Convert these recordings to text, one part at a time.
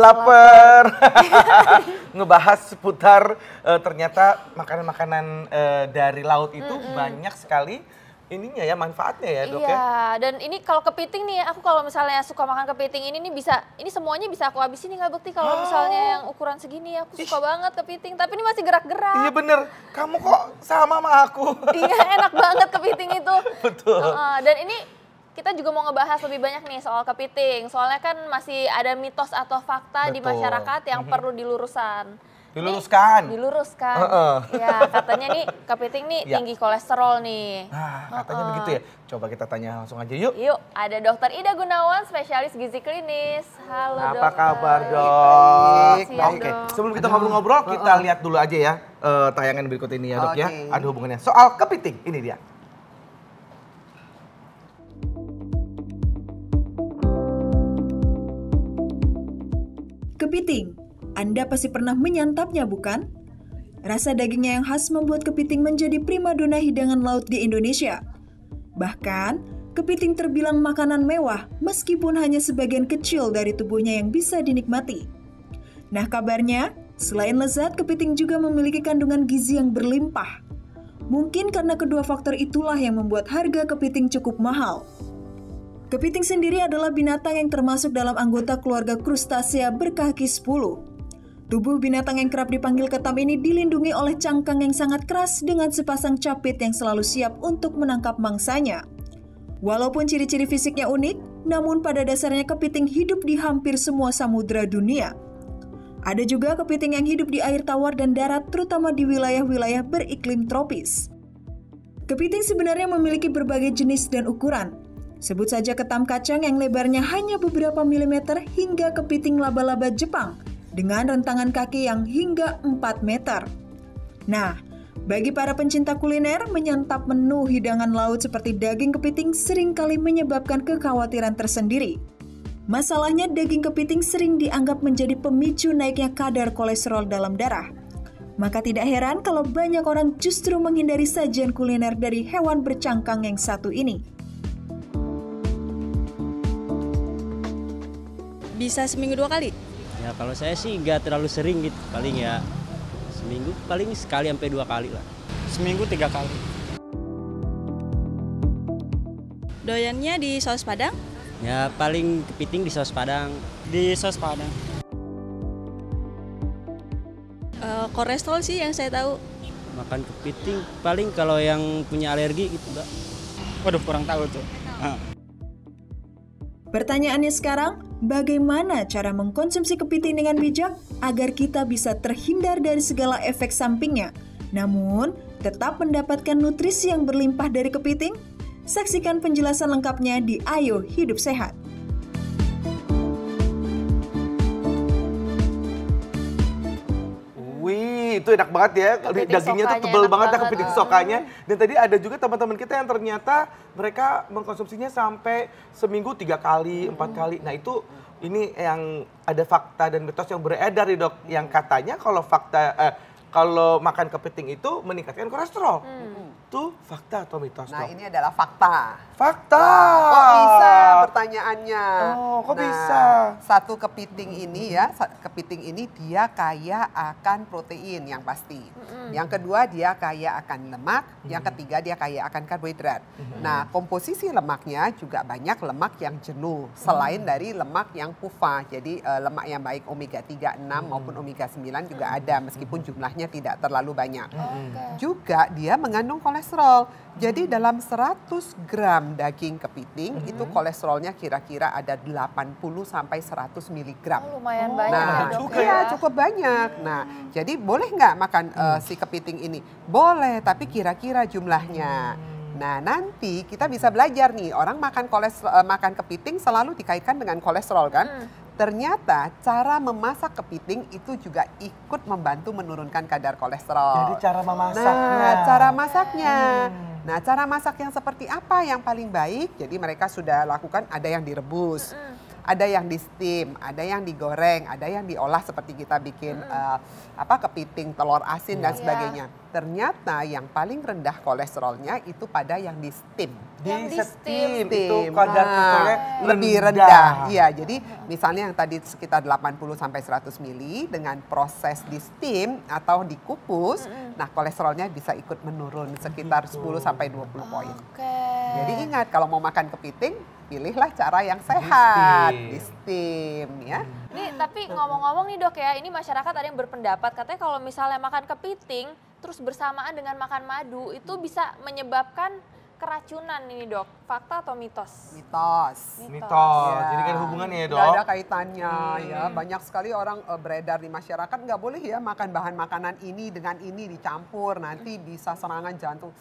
lapar. Ngebahas seputar ternyata makanan-makanan dari laut itu banyak sekali ininya ya, manfaatnya ya Dok ya. Iya, dan ini kalau kepiting nih, aku kalau misalnya suka makan kepiting ini nih bisa, ini semuanya bisa aku habisin nih nggak Bekti kalau misalnya yang ukuran segini, aku suka banget kepiting, tapi ini masih gerak-gerak. Iya bener, kamu kok sama aku. Iya, enak banget kepiting itu. Betul. Dan ini kita juga mau ngebahas lebih banyak nih soal kepiting, soalnya kan masih ada mitos atau fakta di masyarakat yang perlu diluruskan. Diluruskan. Ya, katanya nih kepiting nih tinggi kolesterol nih. Nah, katanya begitu ya. Coba kita tanya langsung aja yuk. Yuk, ada Dokter Ida Gunawan, spesialis gizi klinis. Halo Dokter. Apa kabar Dok? Oke, sebelum kita ngobrol-ngobrol, kita lihat dulu aja ya tayangan berikut ini ya Dok ya. Ada hubungannya. Soal kepiting, ini dia. Kepiting, Anda pasti pernah menyantapnya bukan? Rasa dagingnya yang khas membuat kepiting menjadi primadona hidangan laut di Indonesia. Bahkan, kepiting terbilang makanan mewah meskipun hanya sebagian kecil dari tubuhnya yang bisa dinikmati. Nah kabarnya, selain lezat, kepiting juga memiliki kandungan gizi yang berlimpah. Mungkin karena kedua faktor itulah yang membuat harga kepiting cukup mahal. Kepiting sendiri adalah binatang yang termasuk dalam anggota keluarga krustasea berkaki 10. Tubuh binatang yang kerap dipanggil ketam ini dilindungi oleh cangkang yang sangat keras dengan sepasang capit yang selalu siap untuk menangkap mangsanya. Walaupun ciri-ciri fisiknya unik, namun pada dasarnya kepiting hidup di hampir semua samudera dunia. Ada juga kepiting yang hidup di air tawar dan darat, terutama di wilayah-wilayah beriklim tropis. Kepiting sebenarnya memiliki berbagai jenis dan ukuran. Sebut saja ketam kacang yang lebarnya hanya beberapa milimeter hingga kepiting laba-laba Jepang dengan rentangan kaki yang hingga 4 meter. Nah, bagi para pencinta kuliner, menyantap menu hidangan laut seperti daging kepiting seringkali menyebabkan kekhawatiran tersendiri. Masalahnya daging kepiting sering dianggap menjadi pemicu naiknya kadar kolesterol dalam darah. Maka tidak heran kalau banyak orang justru menghindari sajian kuliner dari hewan bercangkang yang satu ini. Bisa seminggu 2 kali? Ya kalau saya sih nggak terlalu sering gitu, paling ya seminggu paling sekali sampai 2 kali lah. Seminggu 3 kali. Doyannya di saus Padang? Ya paling kepiting di saus Padang. Di saus Padang. Kolesterol sih yang saya tahu. Makan kepiting paling kalau yang punya alergi gitu Mbak. Waduh kurang tahu tuh. Pertanyaannya sekarang, bagaimana cara mengkonsumsi kepiting dengan bijak agar kita bisa terhindar dari segala efek sampingnya, namun tetap mendapatkan nutrisi yang berlimpah dari kepiting? Saksikan penjelasan lengkapnya di Ayo Hidup Sehat. Itu enak banget ya, dagingnya tuh tebel banget ya kepiting sokanya. Dan tadi ada juga teman-teman kita yang ternyata mereka mengkonsumsinya sampai seminggu 3 kali, 4 kali. Nah itu ini yang ada fakta dan mitos yang beredar nih Dok, yang katanya kalau makan kepiting itu meningkatkan kolesterol. Itu fakta atau mitos? Nah Dok? ini adalah fakta. Fakta. Kok bisa pertanyaannya? Oh, kok nah, bisa? Satu kepiting ini ya, kepiting ini dia kaya akan protein yang pasti. Yang kedua dia kaya akan lemak, yang ketiga dia kaya akan karbohidrat. Nah komposisi lemaknya juga banyak lemak yang jenuh, selain dari lemak yang PUFA. Jadi lemak yang baik omega 3, 6 maupun omega 9 juga ada meskipun jumlahnya tidak terlalu banyak. Juga dia mengandung kolesterol. Jadi dalam 100 gram daging kepiting itu kolesterolnya kira-kira ada 80 sampai 100 miligram. Lumayan banyak Nah, ya Dok iya cukup banyak. Nah, jadi boleh nggak makan si kepiting ini? Boleh, tapi kira-kira jumlahnya. Nah, nanti kita bisa belajar nih, orang makan kepiting selalu dikaitkan dengan kolesterol kan? Ternyata cara memasak kepiting itu juga ikut membantu menurunkan kadar kolesterol. Jadi cara memasaknya. Nah, cara masaknya. Nah, cara masak yang seperti apa yang paling baik? Jadi mereka sudah lakukan, ada yang direbus, Ada yang di steam, ada yang digoreng, ada yang diolah seperti kita bikin kepiting telur asin dan sebagainya. Ternyata yang paling rendah kolesterolnya itu pada yang di steam. Di steam itu kadar kolesterolnya lebih rendah. Iya, jadi misalnya yang tadi sekitar 80 sampai 100 mili dengan proses di steam atau dikukus, nah kolesterolnya bisa ikut menurun sekitar 10 sampai 20 poin. Jadi ingat kalau mau makan kepiting, pilihlah cara yang sehat, di steam ya. Nih, tapi ngomong-ngomong nih Dok ya, ini masyarakat ada yang berpendapat katanya kalau misalnya makan kepiting terus bersamaan dengan makan madu itu bisa menyebabkan keracunan ini Dok. Fakta atau mitos? Mitos. Ya. Jadi kan hubungannya ya Dok? Nggak ada kaitannya ya. Banyak sekali orang beredar di masyarakat nggak boleh ya makan bahan makanan ini dengan ini dicampur nanti bisa serangan jantung.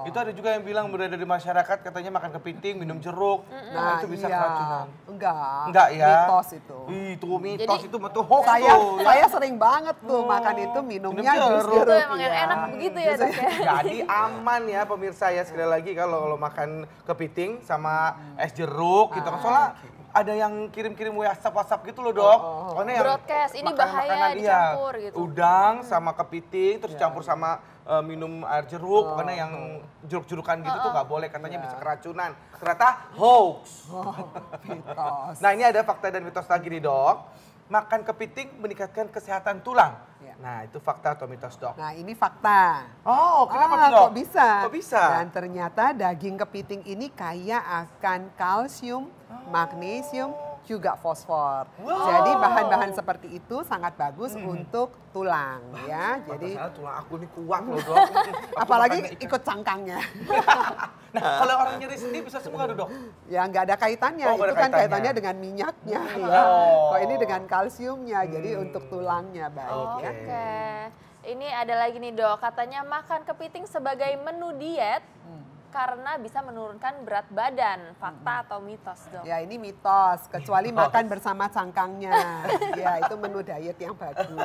Itu ada juga yang bilang beredar di masyarakat katanya makan kepiting, minum jeruk, nah itu bisa keracunan. Enggak ya. Mitos itu. Itu mitos. Jadi, itu hoax saya sering banget tuh makan itu minumnya jus jeruk. Itu emang yang enak begitu ya Dok ya. Jadi aman ya pemirsa ya, sekali lagi kalau makan kepiting sama es jeruk gitu. Soalnya ada yang kirim-kirim WhatsApp gitu loh Dok. Broadcast, ini bahaya dicampur gitu. Udang sama kepiting terus campur sama minum air jeruk, karena yang jeruk-jerukan gitu tuh nggak boleh, katanya bisa keracunan. Ternyata hoax. Nah ini ada fakta dan mitos lagi nih Dok. Makan kepiting meningkatkan kesehatan tulang. Nah itu fakta atau mitos Dok? Nah ini fakta. Oh kenapa tuh Dok? Kok bisa? Dan ternyata daging kepiting ini kaya akan kalsium, magnesium, juga fosfor. Jadi bahan-bahan seperti itu sangat bagus untuk tulang ya. Jadi tulang aku ini kuat loh Dok. Apalagi ikut cangkangnya. Nah kalau orang nyeri sendi bisa sembuh nggak Dok? Ya nggak ada kaitannya. Itu kan kaitannya dengan minyaknya ya. Kok ini dengan kalsiumnya. Jadi untuk tulangnya baik ya. Oke. Ini ada lagi nih Dok. Katanya makan kepiting sebagai menu diet karena bisa menurunkan berat badan. Fakta atau mitos Dok? Ya ini mitos, kecuali makan bersama cangkangnya. Ya itu menu diet yang bagus.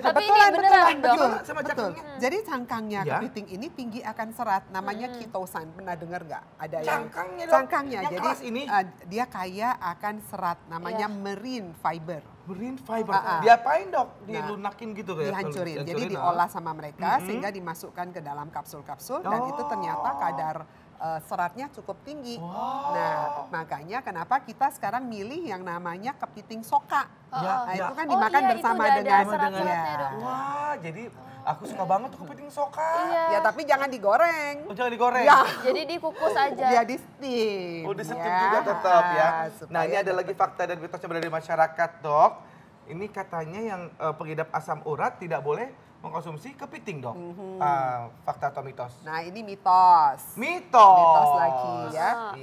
Tapi ini beneran Dok? Betul. Jadi cangkangnya kepiting ini tinggi akan serat, namanya ketosan. Pernah dengar nggak? Ada cangkangnya yang cangkangnya. Yang jadi ini? Dia kaya akan serat, namanya marine fiber. Marine fiber. Diapain Dok? Dilunakin gitu ya? Dihancurin. Jadi diolah sama mereka sehingga dimasukkan ke dalam kapsul-kapsul dan itu ternyata kadar seratnya cukup tinggi. Nah, makanya kenapa kita sekarang milih yang namanya kepiting soka. Nah, itu kan dimakan bersama dengan Wah, jadi aku suka banget tuh kepiting soka. Ya, tapi jangan digoreng. Jangan digoreng. Ya. Jadi dikukus aja. Ya di steam. Di steam juga tetap ya. Nah, ini ada lagi fakta dan mitos yang berada di masyarakat, Dok. Ini katanya yang pengidap asam urat tidak boleh mengkonsumsi kepiting Dok. Fakta atau mitos? Nah ini mitos. Mitos lagi ya.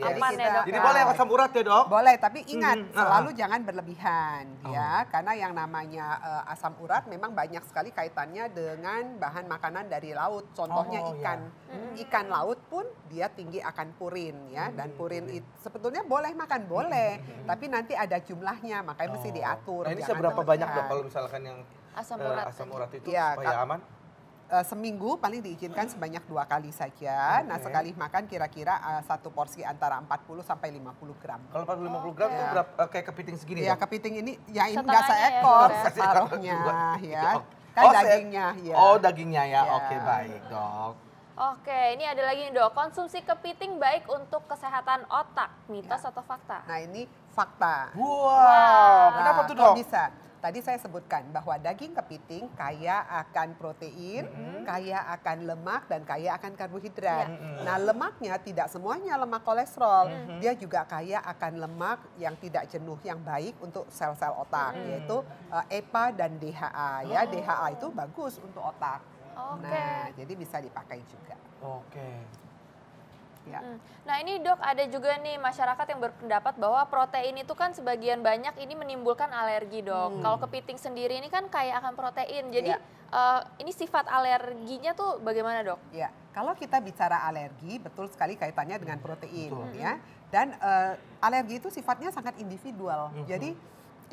Jadi boleh asam urat ya Dok? Boleh, tapi ingat selalu jangan berlebihan ya. Karena yang namanya asam urat memang banyak sekali kaitannya dengan bahan makanan dari laut. Contohnya ikan. Ikan laut pun dia tinggi akan purin ya. Dan purin itu sebetulnya boleh makan, boleh. Tapi nanti ada jumlahnya, makanya mesti diatur. Nah ini seberapa banyak Dok kalau misalkan yang asam urat itu ya, supaya aman? Seminggu paling diizinkan sebanyak 2 kali saja. Nah sekali makan kira-kira satu porsi antara 40 sampai 50 gram. Kalau 40-50 gram itu berapa, kayak kepiting segini ya? Kepiting ini ya ini nggak seekor, separuhnya ya. Kan dagingnya ya. Dagingnya ya, oke baik Dok. Oke, ini ada lagi nih Dok, konsumsi kepiting baik untuk kesehatan otak, mitos atau fakta? Nah ini fakta. Kenapa tuh Dok? Kok bisa? Tadi saya sebutkan bahwa daging kepiting kaya akan protein, kaya akan lemak, dan kaya akan karbohidrat. Nah lemaknya tidak semuanya lemak kolesterol, dia juga kaya akan lemak yang tidak jenuh, yang baik untuk sel-sel otak, yaitu EPA dan DHA. Ya, DHA itu bagus untuk otak. Nah jadi bisa dipakai juga. Ya. Nah ini Dok, ada juga nih masyarakat yang berpendapat bahwa protein itu kan sebagian banyak ini menimbulkan alergi Dok. Kalau kepiting sendiri ini kan kaya akan protein, jadi ini sifat alerginya tuh bagaimana Dok? Ya, kalau kita bicara alergi betul sekali kaitannya dengan protein ya. Dan alergi itu sifatnya sangat individual, jadi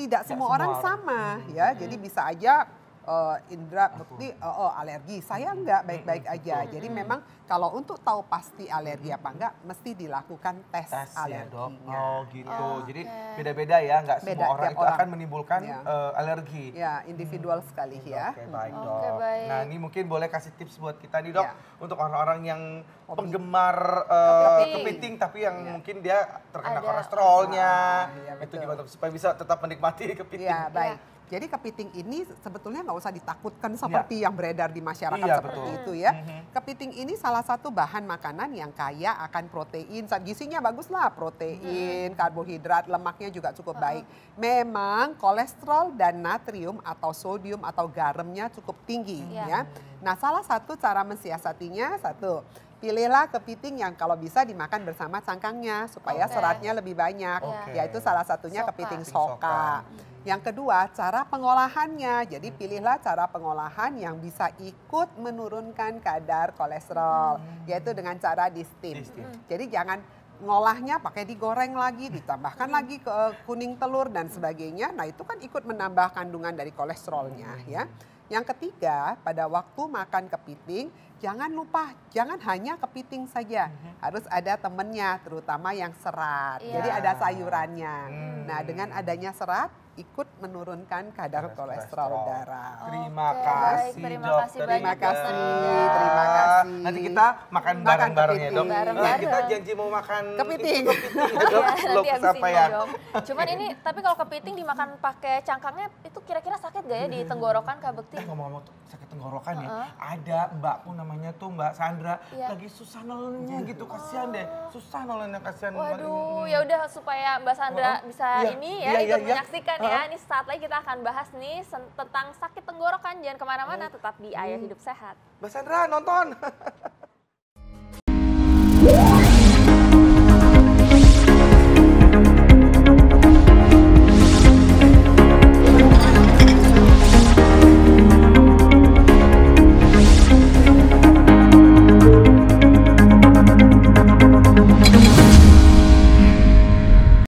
tidak semua orang sama ya. Jadi bisa aja Indra Bekti alergi. Saya enggak, baik-baik aja. Jadi memang kalau untuk tahu pasti alergi apa enggak, mesti dilakukan tes ya, Dok. alerginya. Oh gitu. Jadi beda-beda ya, nggak semua orang tiap itu akan menimbulkan alergi. Ya, individual sekali ya. Oke, baik Dok. Oke, baik. Nah ini mungkin boleh kasih tips buat kita nih Dok, Ya. untuk orang-orang yang penggemar kepiting, tapi yang mungkin dia terkena Ada. kolesterolnya, Iya, itu betul. gimana supaya bisa tetap menikmati kepiting. Ya, baik. Jadi kepiting ini sebetulnya nggak usah ditakutkan seperti yang beredar di masyarakat Iya, seperti betul. itu ya. Kepiting ini salah satu bahan makanan yang kaya akan protein, zat gizinya bagus lah, protein, karbohidrat, lemaknya juga cukup baik. Memang kolesterol dan natrium atau sodium atau garamnya cukup tinggi ya. Nah, salah satu cara mensiasatinya pilihlah kepiting yang kalau bisa dimakan bersama cangkangnya supaya seratnya lebih banyak. Yaitu salah satunya kepiting soka. Yang kedua, cara pengolahannya. Jadi pilihlah cara pengolahan yang bisa ikut menurunkan kadar kolesterol, yaitu dengan cara di steam. Jadi jangan ngolahnya pakai digoreng lagi, ditambahkan lagi ke kuning telur dan sebagainya. Nah, itu kan ikut menambah kandungan dari kolesterolnya ya. Yang ketiga, pada waktu makan kepiting, jangan lupa, jangan hanya kepiting saja. Harus ada temennya, terutama yang serat. Jadi ada sayurannya. Nah, dengan adanya serat, ikut menurunkan kadar kolesterol darah. Terima Oke, kasih baik. Terima Dok. kasih Terima banyak, kasih, Dokter. terima kasih. Nanti kita makan bareng-bareng ya Dok. kepiting. Bareng-bareng. Kita janji mau makan Kepiting. kepiting ya, Dok. Iya, Belum nanti habis ini kesampaian. dong. Cuman ini, tapi kalau kepiting dimakan pakai cangkangnya, itu kira-kira sakit gak ya di tenggorokan Kak Bekti? Ngomong-ngomong sakit tenggorokan ya, ada mbakku namanya tuh Mbak Sandra, Iya. lagi susah nelennya gitu, kasihan deh, susah nelennya, kasihan. Waduh, ya udah supaya Mbak Sandra bisa ikut menyaksikan ya. Ini saat lagi kita akan bahas nih tentang sakit tenggorokan. Jangan kemana-mana, tetap di Ayo Hidup Sehat. Mbak Sandra nonton.